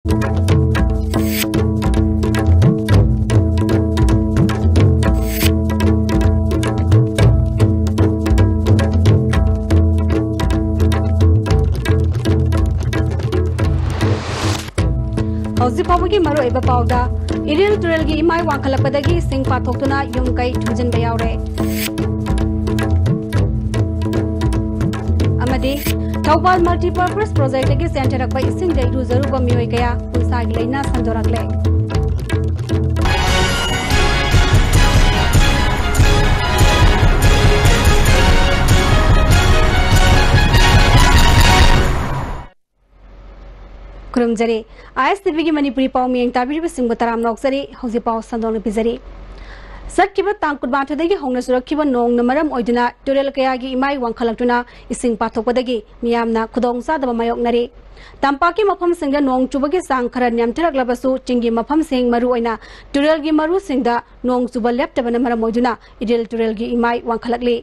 हौजी फाउबगी मरो एबा पाउदा इरिल तुरल की इमाई वांखलपदगी सिंग पाथोक्तुना युम कई थुजन बयावरे अमदे थौबाल मल्टीपर्पस प्रोजेक्ट के सेंटर रखबा इसिंग दे रुजरुबा मियोय कया उनसागी लेना संदोरकले खुरुमजरे ISTV की मणिपुरी पाव मियंग ताबिरिब सिंह तराम नौकजरे हौजी पाव संदोंग पिजरे सटकिबा तांग कुदबाथदगी होंगना सुरखिबा नोंग नमरम ओइदुना तुरेल कयागी इमाई वांखलक्तुना इसिंग पाथोकपदगी मियामना खुदोंग सादबा मायोकनरे तंपाकी मफम सिंग नोंग चुबगी सांग खरा न्यामथरकलबसु चिंगी मफम सिंग मरु ओइना तुरेल गी मरु सिंगदा नोंग चुबा लेप्तबना मरम ओइदुना इरेल तुरेल गी इमाई वांखलकले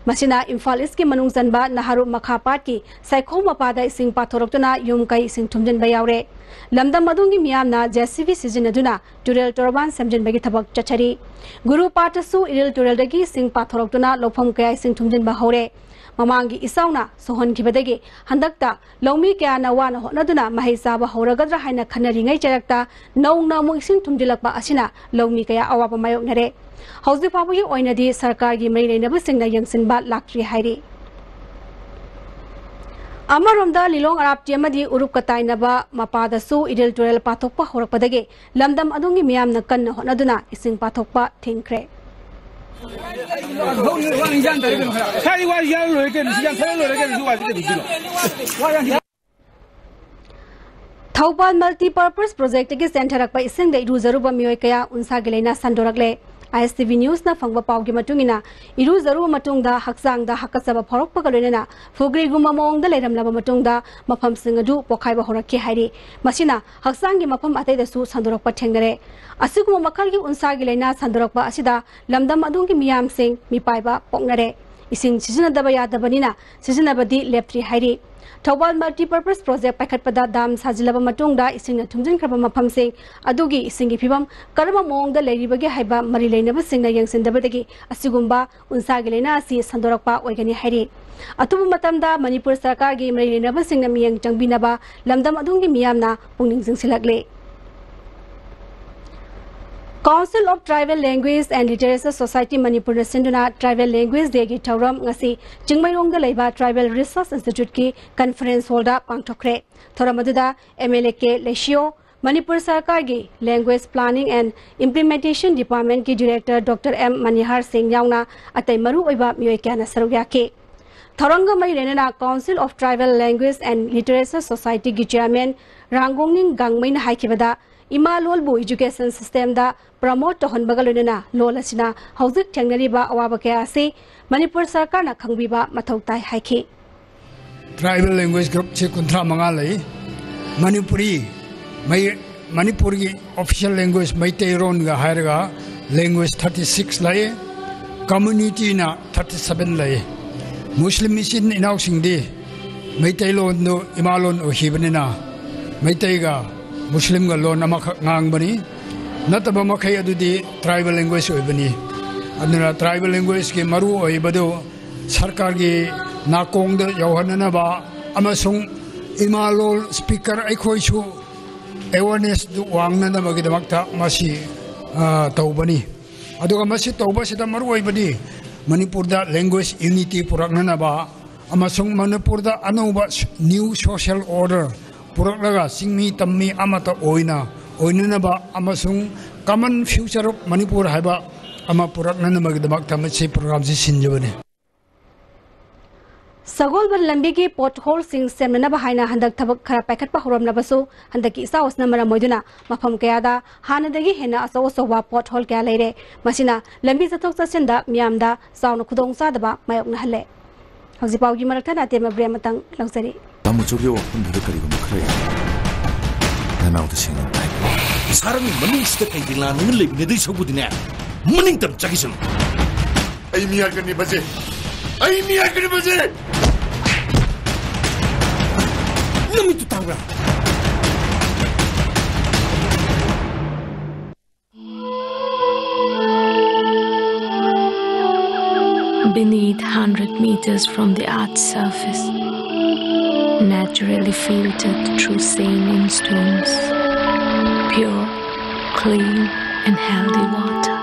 मसिना इम्फाल ईस्ट की मनुंग जनबा नहारु मखापाट की साइखो मपादा इसिंग पाथोरक्तुना युम कई इसिंग थुमजनबा यावरे लमदम मदुंगी मियामना जेसीबी सिजनदुना तुरेल टोरबान समजनबगी थबक चचरी गुरु पाटसु इरेल तुरेलदगी इसिंग पाथोरक्तुना लोफम कया इसिंग थुमजनबा हौरे ममांगी इसाउना सोहनखिबदगी हंदक्ता लौमी कया नवाना होनदुना महे चाबा हौरगद्रा हाइना खनरिङै चरक्ता नौना मु इसिंग थुमजिलक्पा असिना लौमी कया अवाबा मायोकनरे हौजी फाउबगी ओइनदी सरकार की मरी लेनबसिंगना यंगसिनबा लाक्ट्री हाइरी अमरोमदा लिलोंग अरापटी अमदी उरुप कताइनबा मपादसु इरेल तुरेल पाथोकपा होरकपदगे लमदम अदुंगी मियामना कन्न होनदुना इसिंग पाथोकपा थिंख्रे थौबाल मल्टीपर्पस प्रोजेक्ट के सेंटर रखबा इसिंग दे इरुजरुबा मियोय कया उनसागी लेना संदोरकले ISTV न्यूज ना फंगबा पावगी मतुंगिना इरुजरु मतुंगदा हक्सांगदा हकसबा फरकपगा लोइना फुग्रीगुमा मोंगदा लेरमलबा मतुंगदा मफम सिंगदु पोखाइबा होरक्के हाइरी मसिना हक्सांगी मफम अतैदसु संदोरकपा ठेंगरे असिगुमा मखलगी उनसागी लेना संदोरकपा असिदा लमदम अदुंगी मियाम सिंग मिपाइबा पोंगनरे इसिंग सिजनदबा यादबनिना सिजनबदी लेप्ट्री हाइरी थौबाल मल्टीपर्पस प्रोजेक्ट पाइखटपदा दाम साजिलबा मतुंगदा इसिंगना थुमजिनख्रबा मफमसिंग अदुगी इसिंगी फिबम करम मोंगदा लेरिबगे हाइबा मरि लेनबसिंगना यंगसिनदबदगी असिगुंबा उनसागी लेना असि संदोरकपा ओइगनि हाइरी अतुबु मतमदा मणिपुर सरकार की मरि लेनबसिंगना मियंग चंगबिनबा लमदम अदुंगी मियामना पुंगनिंग जिंगसिलकले Council of Tribal Language and Literature Society Manipur Sinduna Tribal Language Day की थौरम ngasi चिंगमैरोंगदा लेबा Tribal Research Institute की conference hall दा पांगथोखरे थौरम अदुदा MLA के लेशियो मणिपुर सरकार की Language Planning and Implementation Department की Director Dr. M Manihar Singh यावना अतै मरु ओइबा मियोय क्याना सरुक याके थौरंग मरि लेना Council of Tribal Language and Literature Society की Chairman रांगोंगनिंग गांगमैना हाइखिबदा इमा लोलबु एजुकेशन सिस्टम दा प्रमोट तोहनबगा लोइना लोल असिना हौजिक थेंगनरिबा अवाबा कया से मणिपुर सरकार ना खंगबिबा मथौ ताइ हाइखि ट्राइबल लैंग्वेज ग्रुप से कुंथ्रा मंगा लई मणिपुर की ऑफिशियल लैंग्वेज मैतेरोन गा हायरगा लैंग्वेज 36 लई कम्युनिटी ना 37 लई मुस्लिम मिसिन इनाउ सिंगदि मैतेलोन नो इमालोन ओहिबनिना मैतेगा मुस्लिम का लोन बनी नतब मखै अदुदी ट्राइबल लैंग्वेज होइबनी अदुना ट्राइबल लैंग्वेज के मरु होइबदो सरकार की नाकोंग द यौहननबा अमसुंग इमालोल स्पीकर अखोइसु अवेयरनेस दु वांगननबगिदमक्ता मसी तौबनी अदुगा मसी तौबसिदा मरु होइबदी मणिपुर दा लैंग्वेज यूनिटी पुरकननबा अमसुंग मणिपुर दा अनौबा न्यू सोशल ऑर्डर पुरकलगा सिंगमी तम्मी अमत ओइननबा अमसुंग कॉमन फ्यूचर ऑफ मणिपुर हाइबा अमा पुरकननबगिदमक्ता मसी प्रोग्राम से सिंजबने सगोलबर लंबी की पोट होल सिंग सेमनबा हाइना हंदक थबक खरा पैखटपा होरमनबसु हंदकी इसाउसना मरमोइदुना मफम कयादा हानदगी हेना असो असोवा पोट होल कया लेरे मसिना लंबी चथोक चसिनदा मियामदा साउन खुदोंग सादबा मायोकना हले हौजी पाउगी मरकथा नाते मब्रे मतंग लौजरी तामुचुगे वखम भिद करिगो मखरे नानाउ त सिंग ताइ सारंग मनिंग स्टे कैदिला नंग लेबिने दै सबुदिने मनिंग तम चगिसन आई मिया गनि बजे नमी तु तांगा 100 meters from the Earth's surface, naturally filtered through sanding stones, pure, clean, and healthy water.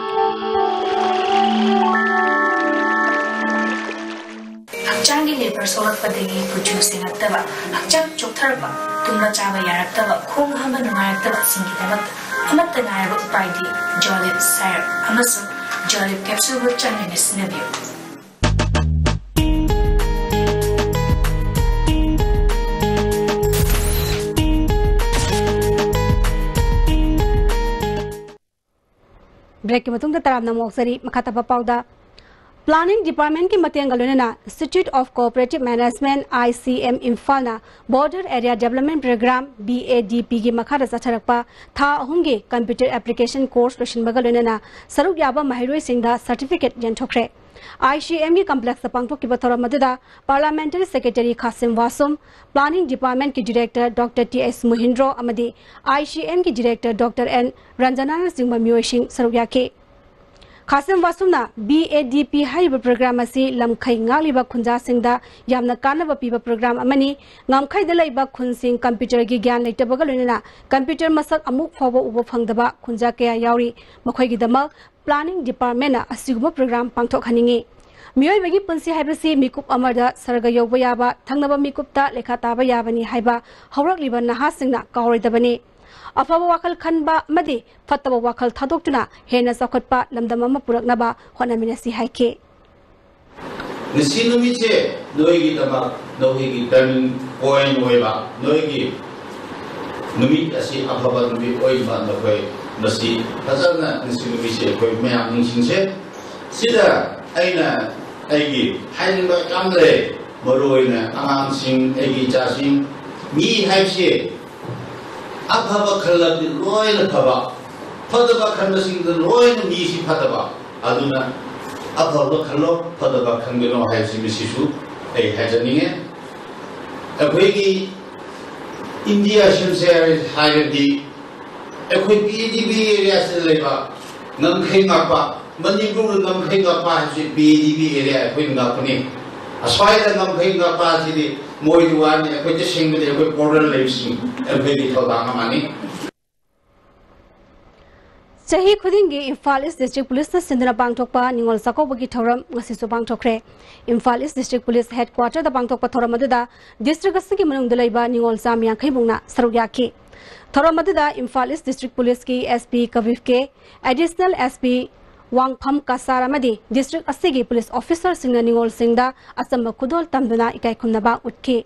Hakchangi labor solakpadagi kuchu singaktaba, hakchang choktaraba, tumra chaba yaraktaba, khong hama nungayaktaba singidamat, amatta ngayaba upaidi, Jolib Syrup, amasung Jolib capsule butchang and sinabiyo. Break के मतुंग ताराम नमोक्सरी मखाता पाउदा planning department की मतेंगलुना institute of cooperative management ICM इम्फालना border area development programme BADP की मखादा सचरकपा था अहुंगे कंप्यूटर एप्लीकेशन कोर्स लोशिनबगलुना सरुक याबा महिरोई सिंगदा सर्टिफिकेट यंथोखरे ICM की कॉम्प्लेक्स पांगथो की बथौर मददा parliamentary secretary Khashim Vashum planning department की डायरेक्टर डॉक्टर TS मुहिंद्रो अमदी ICM की director doctor N Ranjana Singh मियोई सिंह सरुक याके खासिम वासुमना BADP हाइब प्रोग्राम असी लमखै ngaलिबा खुंजा सिंगदा यामना कानबा पीबा programme अमनी ngamkhai da laiba khunsin computer gi gyan leitabaga loina computer masak amuk phawa ubo phangdaba khunja kaya yauri makhoi gi dama planning department na asiguma program pangthok haningi मियोय बगी पुंसी हाइबसी मिकुप अमरदा सरग योबा याबा थंगनबा मिकुपता लेखा ताबा याबनी हाइबा हौरकलिबा नहासिंगना कावरैदबनी अफब वाखल खनबा मदि फतब वाखल थादोक्तुना हेना सखतपा लमदम अमा पुरकनबा होनामिनसी हाइके निसी नुमिचे नोयगी तमा नोयगी turning point होइबा नोयगी नुमित असी अफब नुमि ओइबा नखै मसी फजना निसी नुमिचे कोइ मयाम निसिंसे सिदा अइना अइगी हाइनबा कामले मरोइना आमांसिंग अइगी जासिंग मी हाइसे अफबा खल्लादि लोयना फबा फदबा खन्नसिंग लोयना मीसी फदबा अदुना अफबा खल्लो फदबा खंगनो हाइसि मिसिसु ए हाजनिगे अखोइगी इंडिया सिमसे हाइरदि अखोइ BADP एरिया से लेबा नमखै ngakpa मनिपुर नमखै ngakpa हाइसि BADP एरिया अखोइ ngakpनि अस्वाइदा नमखै ngakpa सिदि मोइदुवानि अखोइ जे सिंगदि अखोइ बॉर्डर लेबसिं अखोइगी थोदांगामानि Sahi khudingi Imphal East District Police na sindana pangthokpa ningol sakobagi thoram ngasisu pangthokre Imphal East District Police Headquarter da pangthokpa thoram adada district asigi manungda laiba ningol sam yankhai bungna sarugyaki thoram adada Imphal East District Police ki SP Kavif ke additional SP Wangpham Kasara madi district asigi police officer singna ningol singda asamba khudol tamduna ikai khumnaba utki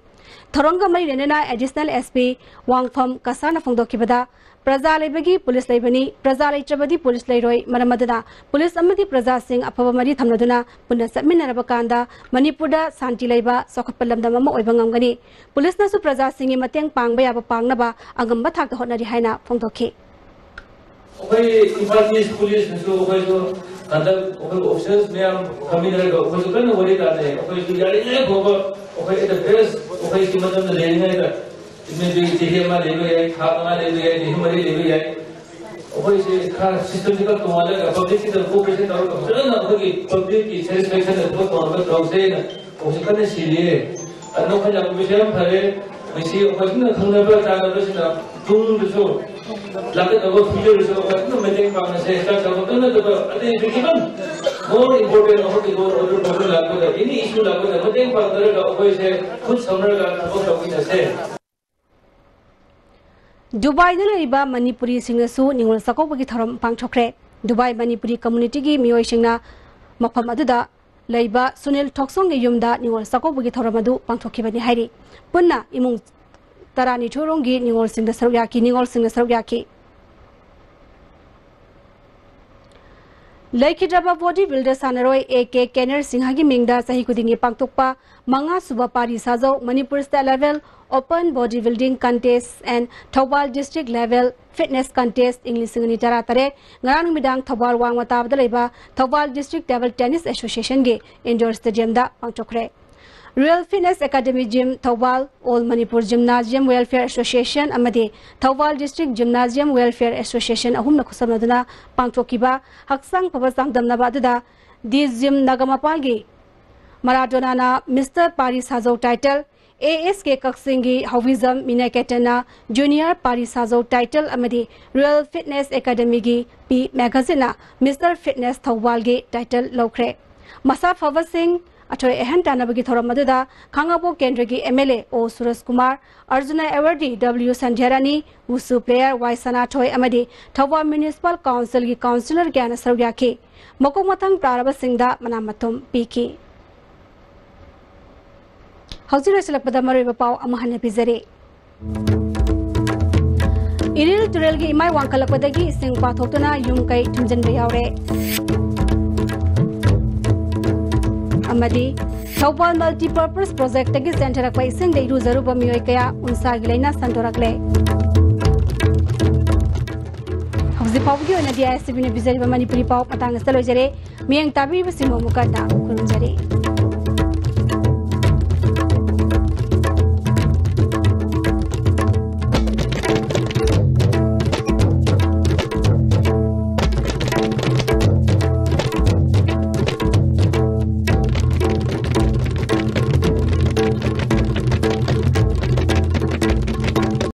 thoronga mari renena additional SP Wangpham Kasana phongdokibada प्रजा लेबगी police लेबनी प्रजा लेत्रबदी police लेरोय मरमदना police अमदी प्रजा सिंह अफब मरी थमनदुना पुनः समिनरब कांदा मणिपुरदा शांति लेबा सखपलमदम अम ओइबा ngamgani police नसु प्रजा सिंह मतेंग पांगबा याबा पांगनबा अगंबा थाक honorary हाइना फोंदोखि ओइ इम्फाल ईस्ट पुलिस नसु ओइ जो कंदल ओइ ऑफिसर्स में कमिनरग ओइ जो कन वरी ताने ओइ यारी ले गोबो ओइ द बेस्ट ओइ की मतलब लेने इसमें भी जेहे मा लेबे है खाना लेबे है जेहे मरे लेबे है ओइ से खा सिस्टम का तो वाला का पब्लिक की तरफ कोऑपरेशन करो तो ना ओइ पब्लिक की सैटिस्फैक्शन तो तो लोग से ओइ कने सिले अनो खजा विषय फरे मिसी ओइ न खंगबा जागा बसिना तुम बिसो लाके तो फ्यूचर बिसो ओइ मेंटेन पाने से स्टार्ट करो तो ना तो अते बिगिन मोर इंपोर्टेंट हो कि और प्रॉब्लम लागो है इनी इशू लागो है मेंटेन पाने का ओइ से खुद समर का तो टॉपिक है दुबई ने लेबा मणिपुरी सिंगसु निंगल सकोबगी थरम पांगथोखरे दुबई मणिपुरी कम्युनिटी की मियोय सिंगना मफम अदुदा लेबा सुनील ठोक्सोंग गे युमदा निंगल सकोबगी थरम अदु पांगथोखिबनि हाइरि पुन्ना इमुंग तरानी थोरोंगी निंगल सिंगदा सरुयाकी निंगल सिंगदा सरुयाकी लेखिद्रबा बॉडी बिल्डर सानरोय AK केनर सिंहागी मिंगदा सही कुदिंगी पांगथोकपा मंगा सुबा पारी साजो Manipur state level open bodybuilding contest and Thobal district level fitness contest English ngani tara tare ngarang midang Thobal wang matab da leba Thobal district table tennis association ge indoor stadium da pangchokre Real Fitness Academy Gym Thobal All Manipur Gymnasium Welfare Association amadi Thobal district Gymnasium Welfare Association ahum na khusamnaduna pangchokiba haksang pabasang damnaba da di gym nagamapal ge Maradona Mr. Paris Hazo title ASK Kaksingi Hovism Minaketana Junior Paris Hazo title Amadi Real Fitness Academy gi P Magazine Mr. Fitness Thawalgi title Lokre Masa Fava Singh Atoy Ehantanabagi Thoramada Kangabo Kendrigi MLA O Suresh Kumar Arjuna Awardee W Sanjarani Wusu player Y Sanatoy Amadi Thawa Municipal Council gi Councillor Gyana Saryaki Mokomatang Praraba Singda Manamatum Piki Hausi Selakpada Mariba Pau Amahane Pizare Iril Turelgi Imai Wankalakwadagi Sing Pathotana Yumkai Tumjan Bayaure Amadi Thawal Multi-Purpose Project Tagi Center Akwa Ising de Iruzaruba Miyoi Kaya Unsa Gilaina Santorakle Hausi Paugi Ona DISTV ne Bizari Manipuri Pau Patang Salojare Miyang Tabi Basimo Mukada Kurunjare